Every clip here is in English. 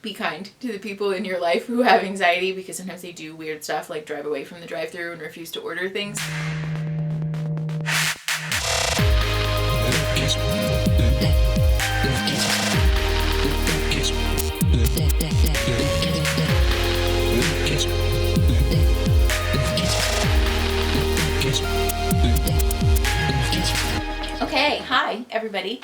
Be kind to the people in your life who have anxiety, because sometimes they do weird stuff like drive away from the drive-thru and refuse to order things. Okay, hi everybody.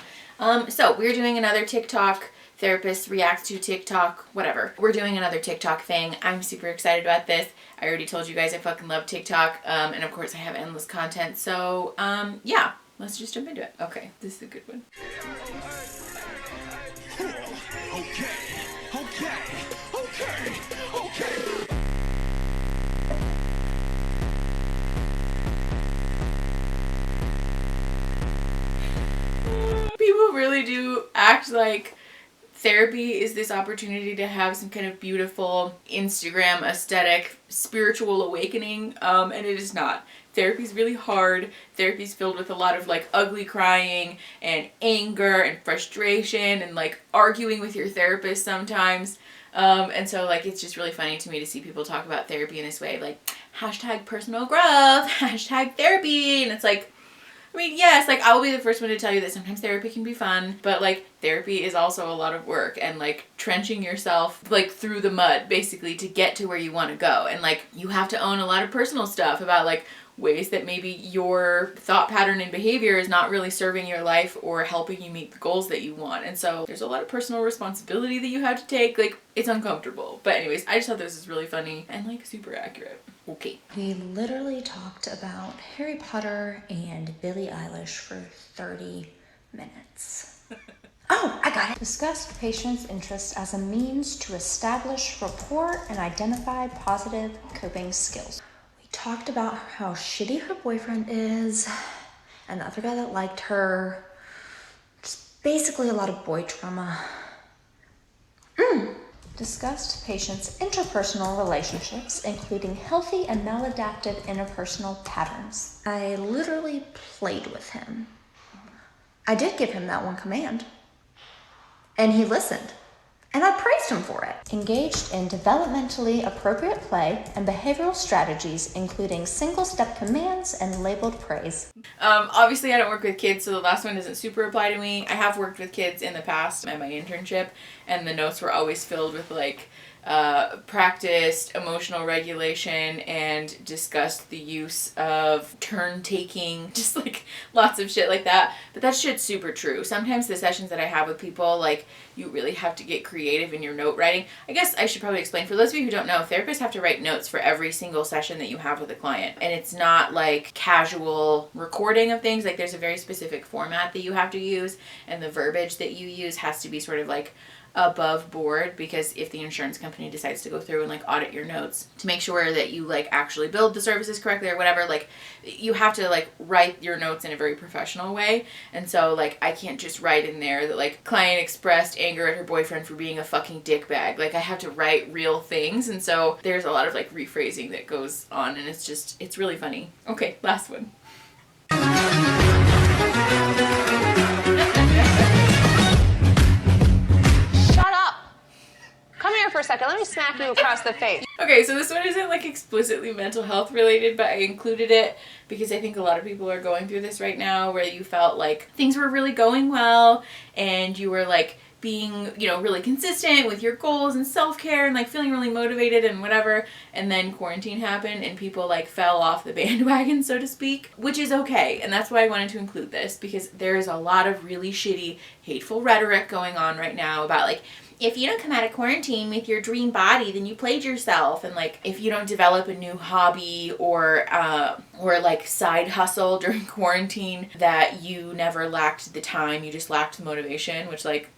So we're doing another TikTok. Therapist reacts to TikTok, whatever. We're doing another TikTok thing. I'm super excited about this. I already told you guys I fucking love TikTok. And of course I have endless content. So, yeah, let's just jump into it. Okay, this is a good one. Okay. People really do act like therapy is this opportunity to have some kind of beautiful Instagram aesthetic spiritual awakening, and it is not. Therapy is really hard. Therapy is filled with a lot of like ugly crying and anger and frustration and like arguing with your therapist sometimes. And so like it's just really funny to me to see people talk about therapy in this way, like hashtag personal growth, hashtag therapy, and it's like, I mean, yes, like I will be the first one to tell you that sometimes therapy can be fun, but like therapy is also a lot of work and like trenching yourself like through the mud basically to get to where you want to go. And like you have to own a lot of personal stuff about like ways that maybe your thought pattern and behavior is not really serving your life or helping you meet the goals that you want. And so there's a lot of personal responsibility that you have to take. Like it's uncomfortable. But anyways, I just thought this was really funny and like super accurate. Okay. We literally talked about Harry Potter and Billie Eilish for 30 minutes. Oh, I got it. Discussed patients' interest as a means to establish rapport and identify positive coping skills. We talked about how shitty her boyfriend is and the other guy that liked her. Just basically a lot of boy trauma. Discussed patients' interpersonal relationships, including healthy and maladaptive interpersonal patterns. I literally played with him. I did give him that one command. And he listened. And I praised him for it. Engaged in developmentally appropriate play and behavioral strategies, including single-step commands and labeled praise. Obviously I don't work with kids, so the last one doesn't super apply to me. I have worked with kids in the past at my internship, and the notes were always filled with like practiced emotional regulation and discussed the use of turn taking, just like lots of shit like that. But that shit's super true. Sometimes the sessions that I have with people, like you really have to get creative in your note writing. I guess I should probably explain, for those of you who don't know, therapists have to write notes for every single session that you have with a client. And it's not like casual recording of things. Like there's a very specific format that you have to use, and the verbiage that you use has to be sort of like above board, because if the insurance company decides to go through and like audit your notes to make sure that you like actually billed the services correctly or whatever, like you have to like write your notes in a very professional way. And so like I can't just write in there that like client expressed anger at her boyfriend for being a fucking dickbag. Like I have to write real things, and so there's a lot of like rephrasing that goes on, and it's really funny. Okay, last one. Come here for a second. Let me smack you across the face. Okay, so this one isn't like explicitly mental health related, but I included it because I think a lot of people are going through this right now, where you felt like things were really going well and you were like being, you know, really consistent with your goals and self-care and like feeling really motivated and whatever, and then quarantine happened and people like fell off the bandwagon, so to speak, which is okay. And that's why I wanted to include this, because there is a lot of really shitty, hateful rhetoric going on right now about like, if you don't come out of quarantine with your dream body, then you played yourself. And like, if you don't develop a new hobby or like side hustle during quarantine, that you never lacked the time, you just lacked the motivation, which like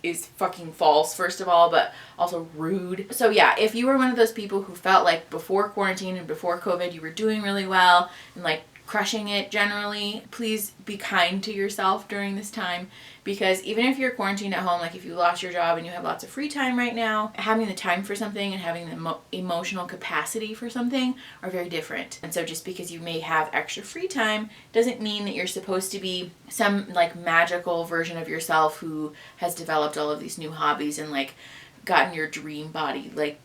is fucking false, first of all, but also rude. So yeah, if you were one of those people who felt like before quarantine and before COVID, you were doing really well and like crushing it generally, please be kind to yourself during this time, because even if you're quarantined at home, like if you lost your job and you have lots of free time right now, having the time for something and having the emotional capacity for something are very different. And so just because you may have extra free time doesn't mean that you're supposed to be some like magical version of yourself who has developed all of these new hobbies and like gotten your dream body, like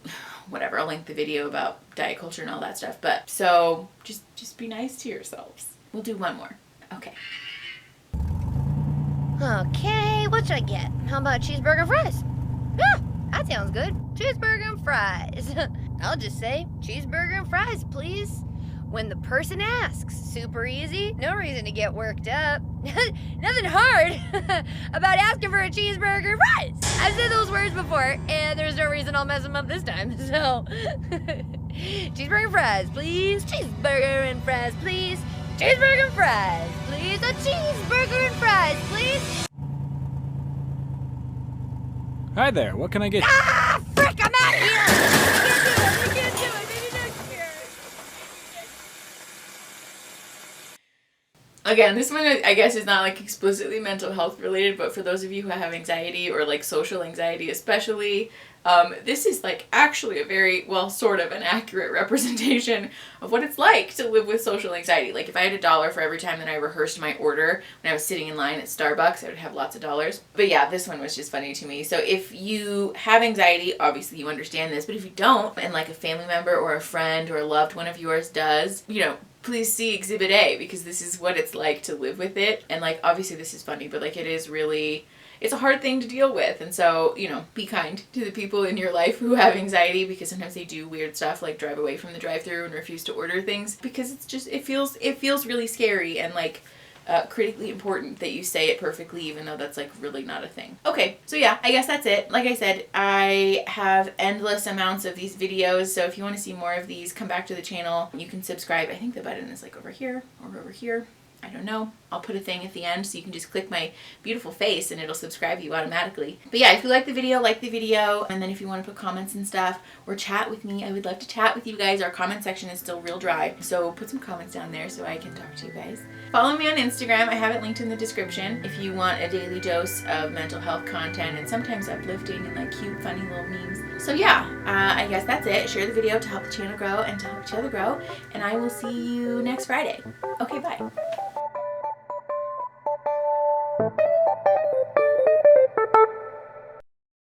whatever, I'll link the video about diet culture and all that stuff. But so just be nice to yourselves. We'll do one more. Okay. Okay, what should I get? How about cheeseburger and fries? Yeah, that sounds good. Cheeseburger and fries. I'll just say cheeseburger and fries, please. When the person asks. Super easy, no reason to get worked up. Nothing hard about asking for a cheeseburger and fries. I've said those words before, and there's no reason I'll mess them up this time, so. Cheeseburger and fries, please. Cheeseburger and fries, please. Cheeseburger and fries, please. A cheeseburger and fries, please. Hi there, what can I get? Ah, frick, I'm out of here! I can't do it, maybe next year. Again, this one I guess is not like explicitly mental health related, but for those of you who have anxiety or like social anxiety especially, this is like actually a very, well, sort of an accurate representation of what it's like to live with social anxiety. Like if I had $1 for every time that I rehearsed my order when I was sitting in line at Starbucks, I would have lots of dollars. But yeah, this one was just funny to me. So if you have anxiety, obviously you understand this, but if you don't, and like a family member or a friend or a loved one of yours does, you know, please see Exhibit A, because this is what it's like to live with it. And like, obviously this is funny, but like it is really, it's a hard thing to deal with. And so, you know, be kind to the people in your life who have anxiety, because sometimes they do weird stuff like drive away from the drive-thru and refuse to order things, because it's just, it feels really scary and like critically important that you say it perfectly, even though that's like really not a thing. Okay, so yeah, I guess that's it. Like I said, I have endless amounts of these videos, so if you want to see more of these, come back to the channel. You can subscribe. I think the button is like over here or over here. I don't know. I'll put a thing at the end so you can just click my beautiful face and it'll subscribe you automatically. But yeah, if you like the video, and then if you want to put comments and stuff or chat with me, I would love to chat with you guys. Our comment section is still real dry, so put some comments down there so I can talk to you guys. Follow me on Instagram. I have it linked in the description if you want a daily dose of mental health content and sometimes uplifting and like cute, funny little memes. So yeah, I guess that's it. Share the video to help the channel grow and to help each other grow, and I will see you next Friday. Okay, bye.